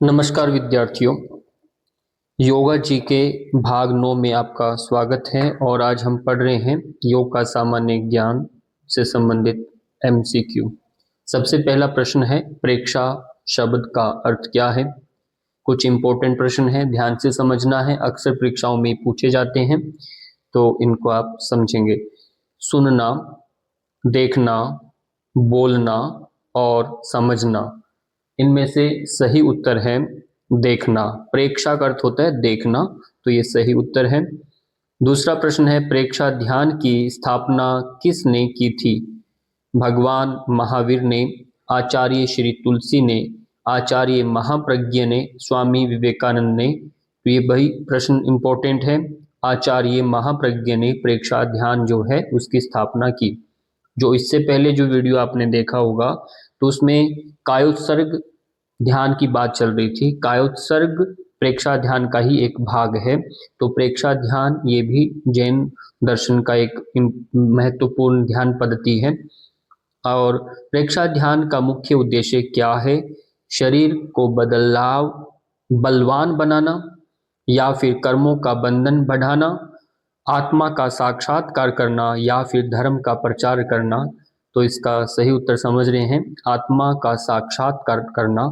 नमस्कार विद्यार्थियों, योगा जी के भाग 9 में आपका स्वागत है। और आज हम पढ़ रहे हैं योग का सामान्य ज्ञान से संबंधित एमसीक्यू। सबसे पहला प्रश्न है, प्रेक्षा शब्द का अर्थ क्या है। कुछ इंपॉर्टेंट प्रश्न है, ध्यान से समझना है, अक्सर परीक्षाओं में पूछे जाते हैं, तो इनको आप समझेंगे। सुनना, देखना, बोलना और समझना, इनमें से सही उत्तर है देखना। प्रेक्षा का अर्थ होता है देखना, तो ये सही उत्तर है। दूसरा प्रश्न है, प्रेक्षा ध्यान की स्थापना किसने की थी। भगवान महावीर ने, आचार्य श्री तुलसी ने, आचार्य महाप्रज्ञ ने, स्वामी विवेकानंद ने। तो ये भाई प्रश्न इंपॉर्टेंट है। आचार्य महाप्रज्ञ ने प्रेक्षा ध्यान जो है उसकी स्थापना की। जो इससे पहले जो वीडियो आपने देखा होगा तो उसमें कायोत्सर्ग ध्यान की बात चल रही थी। कायोत्सर्ग प्रेक्षा ध्यान का ही एक भाग है। तो प्रेक्षा ध्यान ये भी जैन दर्शन का एक महत्वपूर्ण ध्यान पद्धति है। और प्रेक्षा ध्यान का मुख्य उद्देश्य क्या है। शरीर को बलवान बनाना, या फिर कर्मों का बंधन बढ़ाना, आत्मा का साक्षात्कार करना, या फिर धर्म का प्रचार करना। तो इसका सही उत्तर समझ रहे हैं, आत्मा का साक्षात्कार करना,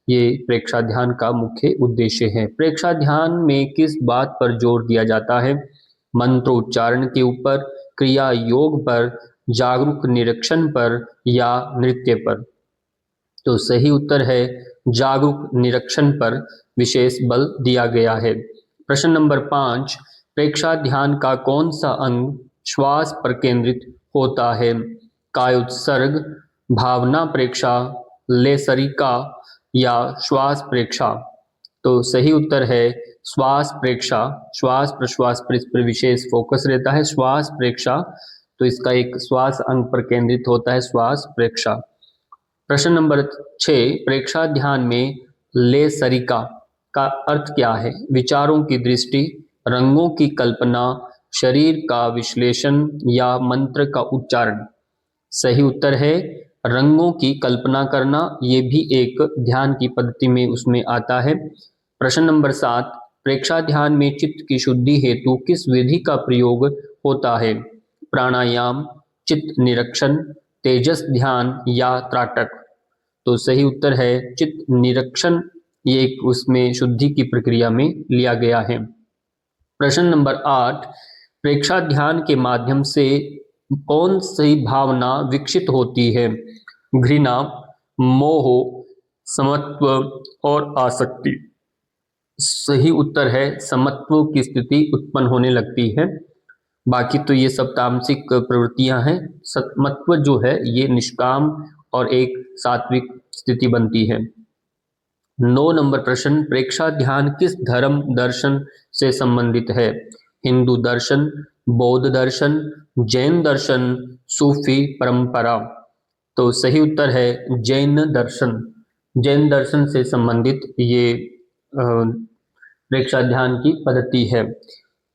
ये प्रेक्षा ध्यान का मुख्य उद्देश्य है। प्रेक्षा ध्यान में किस बात पर जोर दिया जाता है। मंत्रोच्चारण के ऊपर, क्रिया योग पर, जागरूक निरीक्षण पर, या नृत्य पर। तो सही उत्तर है जागरूक निरीक्षण पर विशेष बल दिया गया है। प्रश्न नंबर 5, प्रेक्षा ध्यान का कौन सा अंग श्वास पर केंद्रित होता है। कायोत्सर्ग, भावना प्रेक्षा, लेसरिका, या श्वास प्रेक्षा। तो सही उत्तर है श्वास प्रेक्षा। श्वास प्रश्वास पर इस पर विशेष फोकस रहता है, श्वास प्रेक्षा। तो इसका एक श्वास अंग पर केंद्रित होता है, श्वास प्रेक्षा। प्रश्न नंबर 6, प्रेक्षा ध्यान में लेसरिका का अर्थ क्या है। विचारों की दृष्टि, रंगों की कल्पना, शरीर का विश्लेषण, या मंत्र का उच्चारण। सही उत्तर है रंगों की कल्पना करना, ये भी एक ध्यान की पद्धति में उसमें आता है। प्रश्न नंबर 7, प्रेक्षा ध्यान में चित्त की शुद्धि हेतु किस विधि का प्रयोग होता है। प्राणायाम, चित्त निरीक्षण, तेजस ध्यान, या त्राटक। तो सही उत्तर है चित्त निरीक्षण, ये उसमें शुद्धि की प्रक्रिया में लिया गया है। प्रश्न नंबर 8, प्रेक्षा ध्यान के माध्यम से कौन सी भावना विकसित होती है। घृणा, मोह, समत्व और आसक्ति। सही उत्तर है समत्व की स्थिति उत्पन्न होने लगती है। बाकी तो ये सब तामसिक प्रवृत्तियां हैं। समत्व जो है ये निष्काम और एक सात्विक स्थिति बनती है। 9 नंबर प्रश्न, प्रेक्षा ध्यान किस धर्म दर्शन से संबंधित है। हिंदू दर्शन, बौद्ध दर्शन, जैन दर्शन, सूफी परंपरा। तो सही उत्तर है जैन दर्शन। जैन दर्शन से संबंधित ये प्रेक्षा ध्यान की पद्धति है।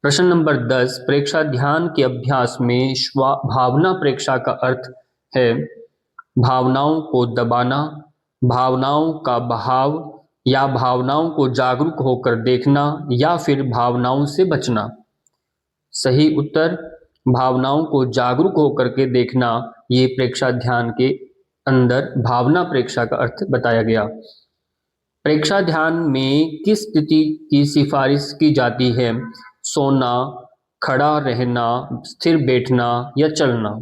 प्रश्न नंबर 10, प्रेक्षा ध्यान के अभ्यास में भावना प्रेक्षा का अर्थ है भावनाओं को दबाना, भावनाओं का बहाव, या भावनाओं को जागरूक होकर देखना, या फिर भावनाओं से बचना। सही उत्तर भावनाओं को जागरूक होकर के देखना, ये प्रेक्षा ध्यान के अंदर भावना प्रेक्षा का अर्थ बताया गया। प्रेक्षा ध्यान में किस स्थिति की सिफारिश की जाती है। सोना, खड़ा रहना, स्थिर बैठना, या चलना।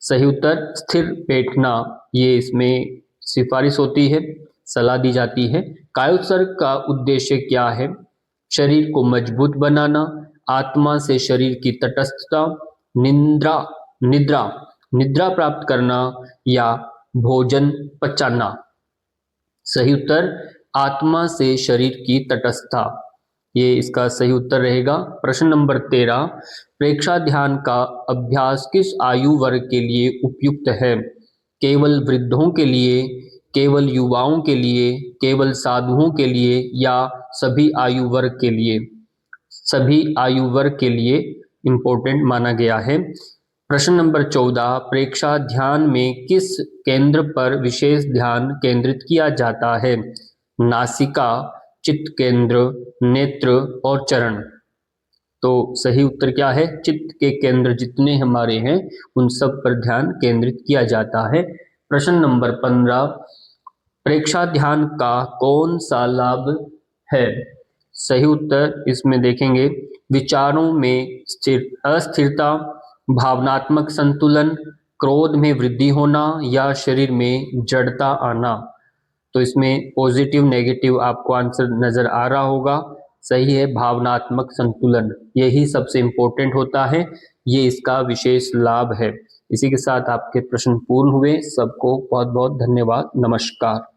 सही उत्तर स्थिर बैठना, ये इसमें सिफारिश होती है, सलाह दी जाती है। कायोत्सर्ग का उद्देश्य क्या है। शरीर को मजबूत बनाना, आत्मा से शरीर की तटस्थता, निद्रा प्राप्त करना, या भोजन पचाना। सही उत्तर आत्मा से शरीर की तटस्थता, ये इसका सही उत्तर रहेगा। प्रश्न नंबर 13, प्रेक्षा ध्यान का अभ्यास किस आयु वर्ग के लिए उपयुक्त है। केवल वृद्धों के लिए, केवल युवाओं के लिए, केवल साधुओं के लिए, या सभी आयु वर्ग के लिए। सभी आयु वर्ग के लिए इंपॉर्टेंट माना गया है। प्रश्न नंबर 14, प्रेक्षा ध्यान में किस केंद्र पर विशेष ध्यान केंद्रित किया जाता है। नासिका, चित्त केंद्र, नेत्र और चरण। तो सही उत्तर क्या है? चित्त के केंद्र जितने हमारे हैं उन सब पर ध्यान केंद्रित किया जाता है। प्रश्न नंबर 15, प्रेक्षा ध्यान का कौन सा लाभ है? सही उत्तर इसमें देखेंगे, विचारों में अस्थिरता, भावनात्मक संतुलन, क्रोध में वृद्धि होना या शरीर में जड़ता आना। तो इसमें पॉजिटिव नेगेटिव आपको आंसर नजर आ रहा होगा। सही है, भावनात्मक संतुलन, यही सबसे इंपॉर्टेंट होता है, ये इसका विशेष लाभ है। इसी के साथ आपके प्रश्न पूर्ण हुए। सबको बहुत बहुत धन्यवाद। नमस्कार।